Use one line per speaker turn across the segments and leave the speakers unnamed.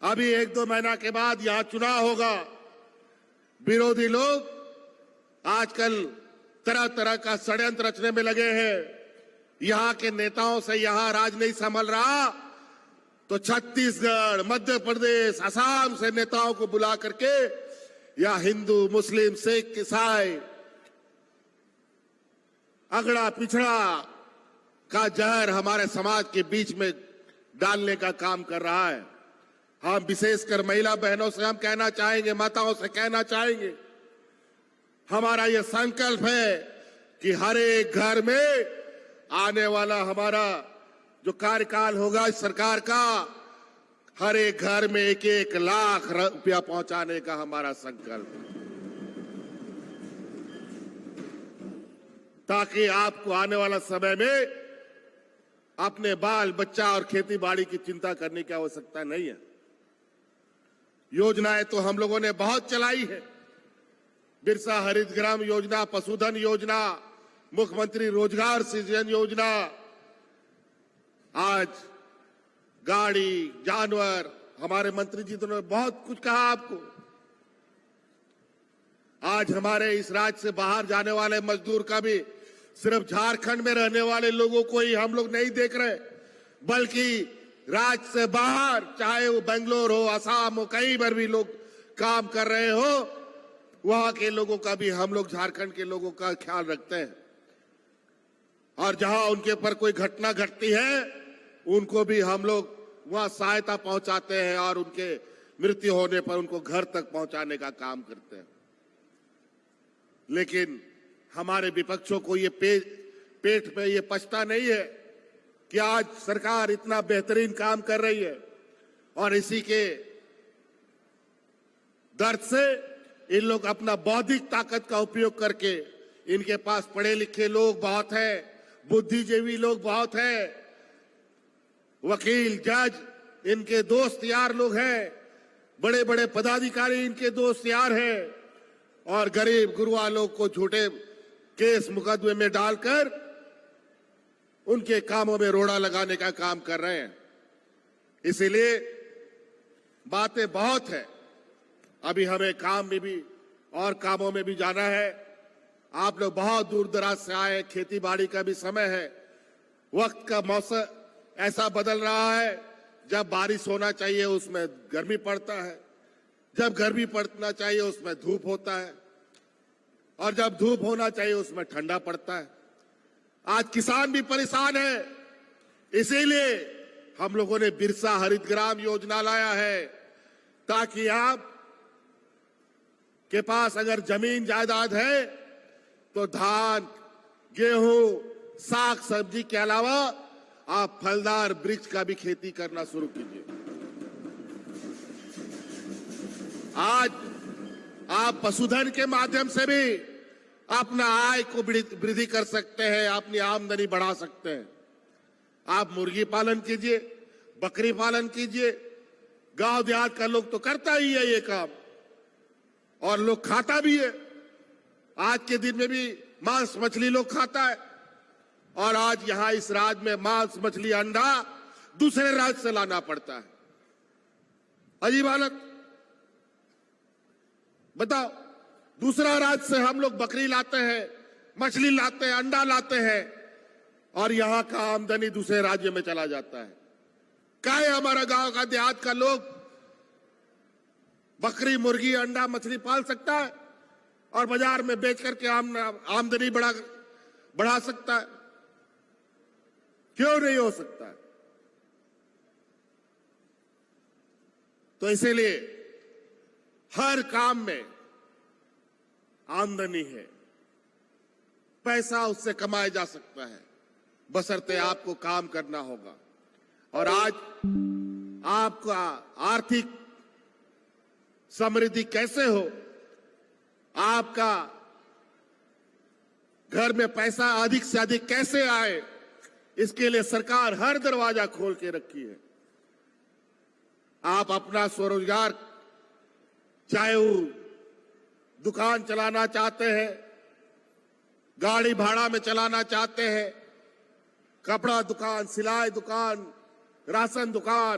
अभी 1-2 महीना के बाद यहां चुनाव होगा। विरोधी लोग आजकल तरह तरह का षड्यंत्र रचने में लगे हैं। यहां के नेताओं से यहां राज नहीं संभल रहा तो छत्तीसगढ़, मध्य प्रदेश, असम से नेताओं को बुला करके या हिंदू, मुस्लिम, सिख, ईसाई, अगड़ा पिछड़ा का जहर हमारे समाज के बीच में डालने का काम कर रहा है। हम विशेषकर महिला बहनों से हम कहना चाहेंगे, माताओं से कहना चाहेंगे, हमारा यह संकल्प है कि हर एक घर में आने वाला हमारा जो कार्यकाल होगा इस सरकार का, हर एक घर में 1-1 लाख रुपया पहुंचाने का हमारा संकल्प है, ताकि आपको आने वाला समय में अपने बाल बच्चा और खेती बाड़ी की चिंता करने की आवश्यकता नहीं है। योजनाएं तो हम लोगों ने बहुत चलाई है। बिरसा हरित ग्राम योजना, पशुधन योजना, मुख्यमंत्री रोजगार सृजन योजना, आज गाड़ी, जानवर, हमारे मंत्री जी तो ने बहुत कुछ कहा आपको। आज हमारे इस राज्य से बाहर जाने वाले मजदूर का भी सिर्फ झारखंड में रहने वाले लोगों को ही हम लोग नहीं देख रहे, बल्कि राज्य से बाहर, चाहे वो बेंगलोर हो, असम हो, कहीं पर भी लोग काम कर रहे हो, वहां के लोगों का भी हम लोग, झारखंड के लोगों का ख्याल रखते हैं। और जहां उनके ऊपर कोई घटना घटती है उनको भी हम लोग वहां सहायता पहुंचाते हैं और उनके मृत्यु होने पर उनको घर तक पहुंचाने का काम करते हैं। लेकिन हमारे विपक्षों को ये पेट पे ये पछता नहीं है कि आज सरकार इतना बेहतरीन काम कर रही है और इसी के दर्द से इन लोग अपना बौद्धिक ताकत का उपयोग करके, इनके पास पढ़े लिखे लोग बहुत हैं, बुद्धिजीवी लोग बहुत हैं, वकील, जज इनके दोस्त यार लोग हैं, बड़े बड़े पदाधिकारी इनके दोस्त यार हैं, और गरीब गुरुआ लोग को झूठे केस मुकदमे में डालकर उनके कामों में रोड़ा लगाने का काम कर रहे हैं। इसीलिए बातें बहुत है, अभी हमें काम में भी और कामों में भी जाना है। आप लोग बहुत दूर दराज से आए, खेती बाड़ी का भी समय है, वक्त का मौसम ऐसा बदल रहा है, जब बारिश होना चाहिए उसमें गर्मी पड़ता है, जब गर्मी पड़ना चाहिए उसमें धूप होता है, और जब धूप होना चाहिए उसमें ठंडा पड़ता है। आज किसान भी परेशान है, इसीलिए हम लोगों ने बिरसा हरित ग्राम योजना लाया है, ताकि आप के पास अगर जमीन जायदाद है तो धान, गेहूं, साग सब्जी के अलावा आप फलदार वृक्ष का भी खेती करना शुरू कीजिए। आज आप पशुधन के माध्यम से भी अपना आय को वृद्धि कर सकते हैं, अपनी आमदनी बढ़ा सकते हैं। आप मुर्गी पालन कीजिए, बकरी पालन कीजिए। गांव देहात का लोग तो करता ही है ये काम, और लोग खाता भी है। आज के दिन में भी मांस मछली लोग खाता है, और आज यहां इस राज्य में मांस मछली अंडा दूसरे राज्य से लाना पड़ता है। अजीब हालत, बताओ। दूसरा राज्य से हम लोग बकरी लाते हैं, मछली लाते हैं, अंडा लाते हैं, और यहां का आमदनी दूसरे राज्य में चला जाता है। काहे हमारा गांव का देहात का लोग बकरी, मुर्गी, अंडा, मछली पाल सकता है और बाजार में बेच करके आमदनी बढ़ा सकता है? क्यों नहीं हो सकता है? तो इसीलिए हर काम में आमदनी है, पैसा उससे कमाया जा सकता है, बशर्ते आपको काम करना होगा। और आज आपका आर्थिक समृद्धि कैसे हो, आपका घर में पैसा अधिक से अधिक कैसे आए, इसके लिए सरकार हर दरवाजा खोल के रखी है। आप अपना स्वरोजगार, चाहे वो दुकान चलाना चाहते हैं, गाड़ी भाड़ा में चलाना चाहते हैं, कपड़ा दुकान, सिलाई दुकान, राशन दुकान,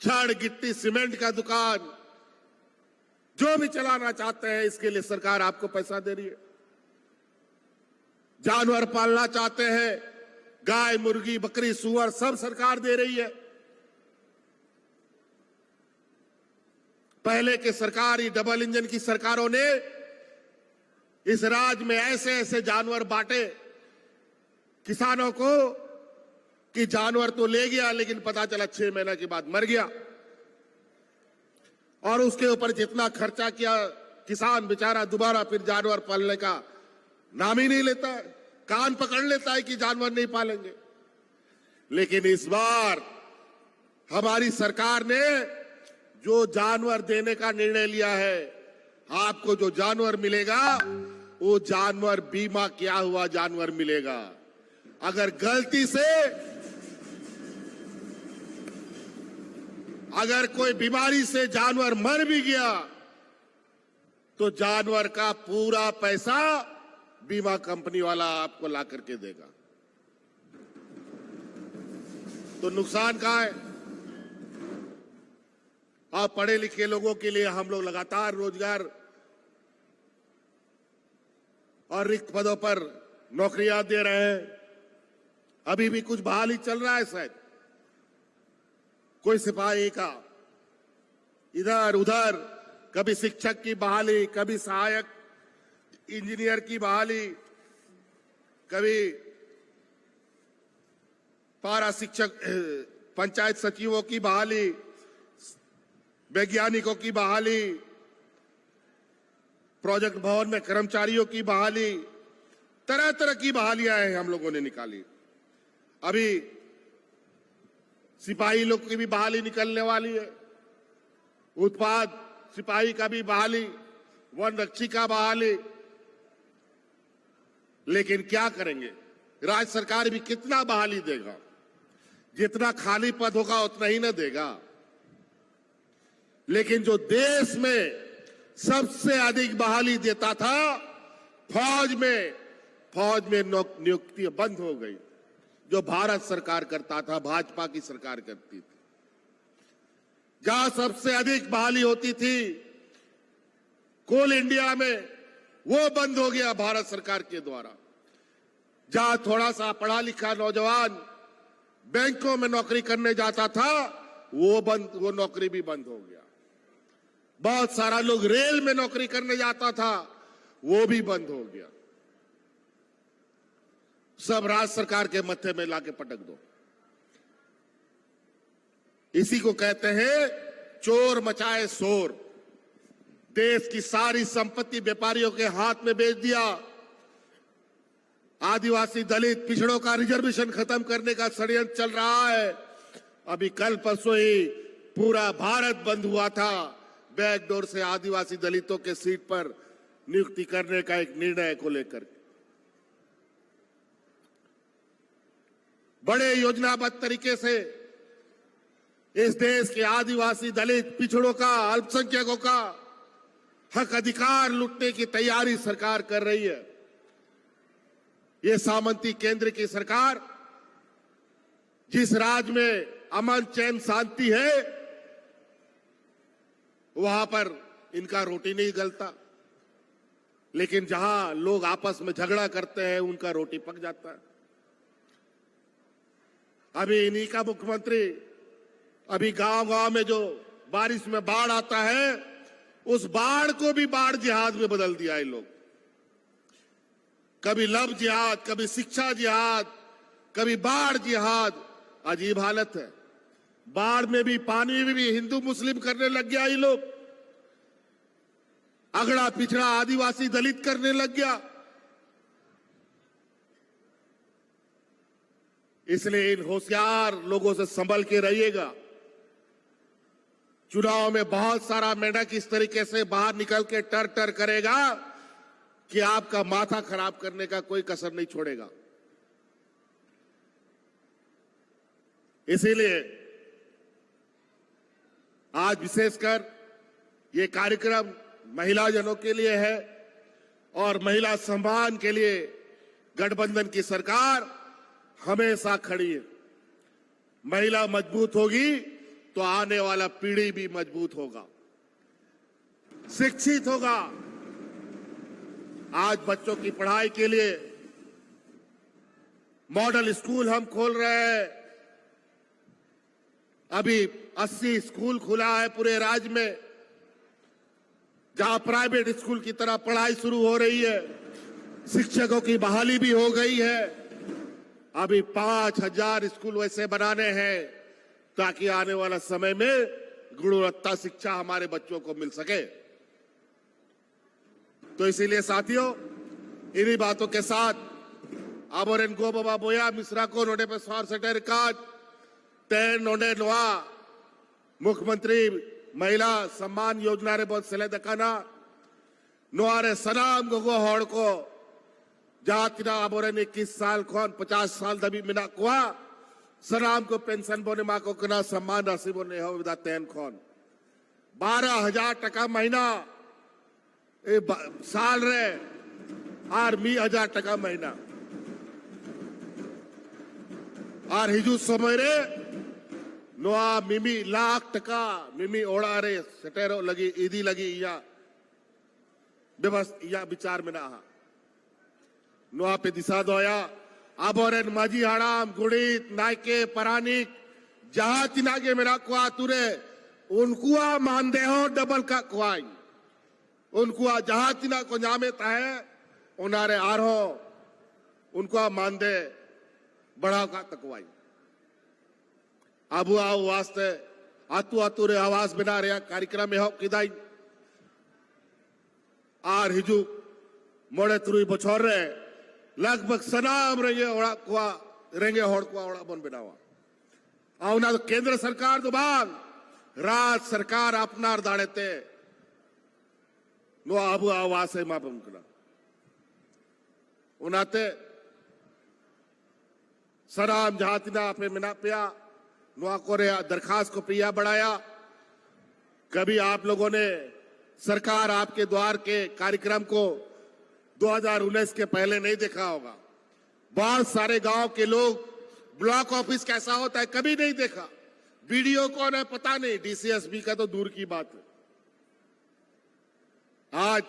छड़ गिट्टी सीमेंट का दुकान जो भी चलाना चाहते हैं, इसके लिए सरकार आपको पैसा दे रही है। जानवर पालना चाहते हैं, गाय मुर्गी बकरी सुअर सब सरकार दे रही है। पहले के सरकारी डबल इंजन की सरकारों ने इस राज्य में ऐसे ऐसे जानवर बांटे किसानों को कि जानवर तो ले गया, लेकिन पता चला 6 महीने के बाद मर गया। और उसके ऊपर जितना खर्चा किया, किसान बेचारा दोबारा फिर जानवर पालने का नाम ही नहीं लेता है, कान पकड़ लेता है कि जानवर नहीं पालेंगे। लेकिन इस बार हमारी सरकार ने जो जानवर देने का निर्णय लिया है, आपको जो जानवर मिलेगा वो जानवर बीमा किया हुआ जानवर मिलेगा। अगर गलती से अगर कोई बीमारी से जानवर मर भी गया तो जानवर का पूरा पैसा बीमा कंपनी वाला आपको ला करके देगा। तो नुकसान कहां है? और पढ़े लिखे लोगों के लिए हम लोग लगातार रोजगार और रिक्त पदों पर नौकरियां दे रहे हैं। अभी भी कुछ बहाली चल रहा है, शायद कोई सिपाही का इधर उधर, कभी शिक्षक की बहाली, कभी सहायक इंजीनियर की बहाली, कभी पारा शिक्षक पंचायत सचिवों की बहाली, वैज्ञानिकों की बहाली, प्रोजेक्ट भवन में कर्मचारियों की बहाली, तरह तरह की बहालियां हैं हम लोगों ने निकाली। अभी सिपाही लोग की भी बहाली निकलने वाली है, उत्पाद सिपाही का भी बहाली, वन रक्षी का बहाली। लेकिन क्या करेंगे, राज्य सरकार भी कितना बहाली देगा? जितना खाली पद होगा उतना ही न देगा। लेकिन जो देश में सबसे अधिक बहाली देता था फौज में नियुक्ति बंद हो गई, जो भारत सरकार करता था, भाजपा की सरकार करती थी। जहां सबसे अधिक बहाली होती थी कोल इंडिया में, वो बंद हो गया भारत सरकार के द्वारा। जहां थोड़ा सा पढ़ा लिखा नौजवान बैंकों में नौकरी करने जाता था, वो नौकरी भी बंद हो गया। बहुत सारा लोग रेल में नौकरी करने जाता था, वो भी बंद हो गया। सब राज्य सरकार के मत्थे में लाके पटक दो। इसी को कहते हैं चोर मचाए शोर। देश की सारी संपत्ति व्यापारियों के हाथ में बेच दिया। आदिवासी दलित पिछड़ों का रिजर्वेशन खत्म करने का षड्यंत्र चल रहा है। अभी कल परसों ही पूरा भारत बंद हुआ था बैकडोर से आदिवासी दलितों के सीट पर नियुक्ति करने का एक निर्णय को लेकर। बड़े योजनाबद्ध तरीके से इस देश के आदिवासी दलित पिछड़ों का, अल्पसंख्यकों का हक अधिकार लूटने की तैयारी सरकार कर रही है। ये सामंती केंद्र की सरकार जिस राज्य में अमन चैन शांति है, वहां पर इनका रोटी नहीं गलता, लेकिन जहां लोग आपस में झगड़ा करते हैं उनका रोटी पक जाता है। अभी इन्हीं का मुख्यमंत्री अभी गांव-गांव में जो बारिश में बाढ़ आता है, उस बाढ़ को भी बाढ़ जिहाद में बदल दिया है लोग। कभी लव जिहाद, कभी शिक्षा जिहाद, कभी बाढ़ जिहाद। अजीब हालत है। बाढ़ में भी, पानी में भी हिंदू मुस्लिम करने लग गया ये लोग। अगड़ा पिछड़ा आदिवासी दलित करने लग गया। इसलिए इन होशियार लोगों से संभल के रहिएगा। चुनाव में बहुत सारा मेंढक इस तरीके से बाहर निकल के टर टर करेगा कि आपका माथा खराब करने का कोई कसर नहीं छोड़ेगा। इसीलिए आज विशेषकर ये कार्यक्रम महिला जनों के लिए है और महिला सम्मान के लिए गठबंधन की सरकार हमेशा खड़ी है। महिला मजबूत होगी तो आने वाला पीढ़ी भी मजबूत होगा, शिक्षित होगा। आज बच्चों की पढ़ाई के लिए मॉडल स्कूल हम खोल रहे हैं। अभी 80 स्कूल खुला है पूरे राज्य में, जहां प्राइवेट स्कूल की तरह पढ़ाई शुरू हो रही है। शिक्षकों की बहाली भी हो गई है। अभी 5000 स्कूल वैसे बनाने हैं ताकि आने वाला समय में गुणवत्ता शिक्षा हमारे बच्चों को मिल सके। तो इसीलिए साथियों, इन्हीं बातों के साथ आबोरेन गो बाबा बोया मिश्रा को नोडे पे स्वार सटेर काज तेन नोडे नोआ मुख्यमंत्री महिला सम्मान योजना रे बहुत सले दकाना नोआरे सनाम गोगो हॉड़ को जातिना आबोरेन 21 साल खोन 50 साल दबी मिना कुआ सनाम को पेंशन बोने मा को कना सम्मान राशि बोने हो विदा तेन खोन 12,000 टका महीना साल रे और 20,000 टका महीना और हिजू समय रे नोआ मिमी लाख टका मिमी ओड़ा रे सटेरो लगी ईदी लगी या व्यवस्था या विचार में ना नोआ पे दिशा दोया आबोरेन माजी हाड़ाम गुड़ित नायके परानिक जहां तिनागे मेरा कुआ तुरे उनकुआ मानदे हो डबल का कुआई उनको जहां तिना को जामे है उनारे आरो उनको मानदे बढ़ाव का तकवाई आबू आओ वास्ते आतु आतु रे आवास बिना रे कार्यक्रम में हो किदाई आर हिजू मोड़े तुरी बछोर रे लगभग सनाम रेंगे ओड़ा कुआ रेंगे होड़ कुआ ओड़ा बन बिनावा आओ ना तो केंद्र सरकार तो बाग राज्य सरकार अपनार दाड़ेते नो आबू आवास है मापम करा उनाते सराम जहातिना पे मिना पिया नुआ कोरे दरखास्त को पिया बढ़ाया। कभी आप लोगों ने सरकार आपके द्वार के कार्यक्रम को 2019 के पहले नहीं देखा होगा। बहुत सारे गांव के लोग ब्लॉक ऑफिस कैसा होता है कभी नहीं देखा। वीडियो कौन है पता नहीं, डीसीएसबी का तो दूर की बात है। आज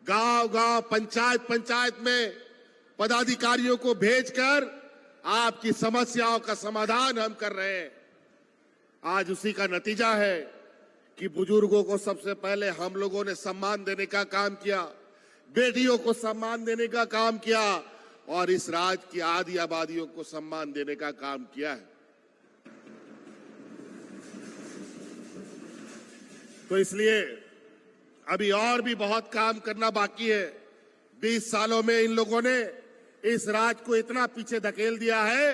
गांव गांव पंचायत पंचायत में पदाधिकारियों को भेजकर आपकी समस्याओं का समाधान हम कर रहे हैं। आज उसी का नतीजा है कि बुजुर्गों को सबसे पहले हम लोगों ने सम्मान देने का काम किया, बेटियों को सम्मान देने का काम किया और इस राज्य की आधी आबादियों को सम्मान देने का काम किया है। तो इसलिए अभी और भी बहुत काम करना बाकी है। 20 सालों में इन लोगों ने इस राज्य को इतना पीछे धकेल दिया है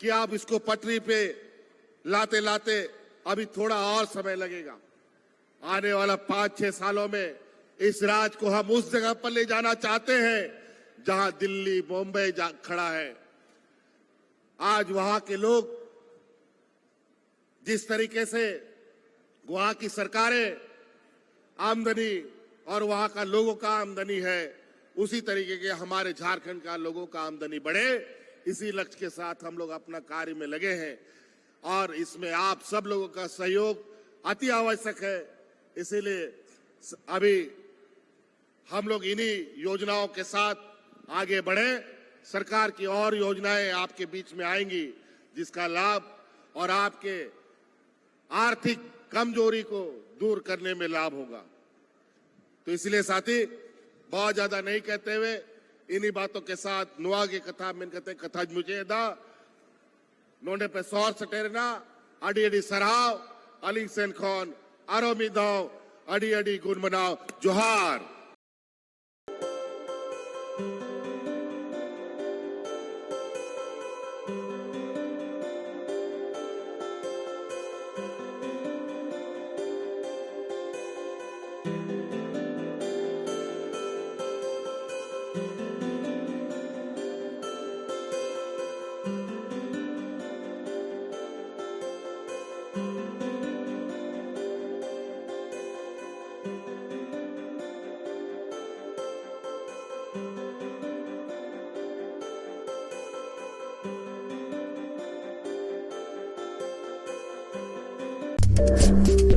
कि आप इसको पटरी पे लाते लाते अभी थोड़ा और समय लगेगा। आने वाला 5-6 सालों में इस राज्य को हम उस जगह पर ले जाना चाहते हैं जहां दिल्ली बॉम्बे खड़ा है। आज वहां के लोग जिस तरीके से वहां की सरकारें आमदनी और वहां का लोगों का आमदनी है, उसी तरीके के हमारे झारखंड का लोगों का आमदनी बढ़े, इसी लक्ष्य के साथ हम लोग अपना कार्य में लगे हैं और इसमें आप सब लोगों का सहयोग अति आवश्यक है। इसीलिए अभी हम लोग इन्हीं योजनाओं के साथ आगे बढ़े। सरकार की और योजनाएं आपके बीच में आएंगी जिसका लाभ और आपके आर्थिक कमजोरी को दूर करने में लाभ होगा। तो इसलिए साथी बहुत ज्यादा नहीं कहते हुए इन्हीं बातों के साथ नुआ की कथा में कहते कथा मुझे दा नोंडे पे सौर सटेरना अडी अडी सराव अली सेन खान आरोमी दाव अडी अडी गुण मनाओ जोहार। है।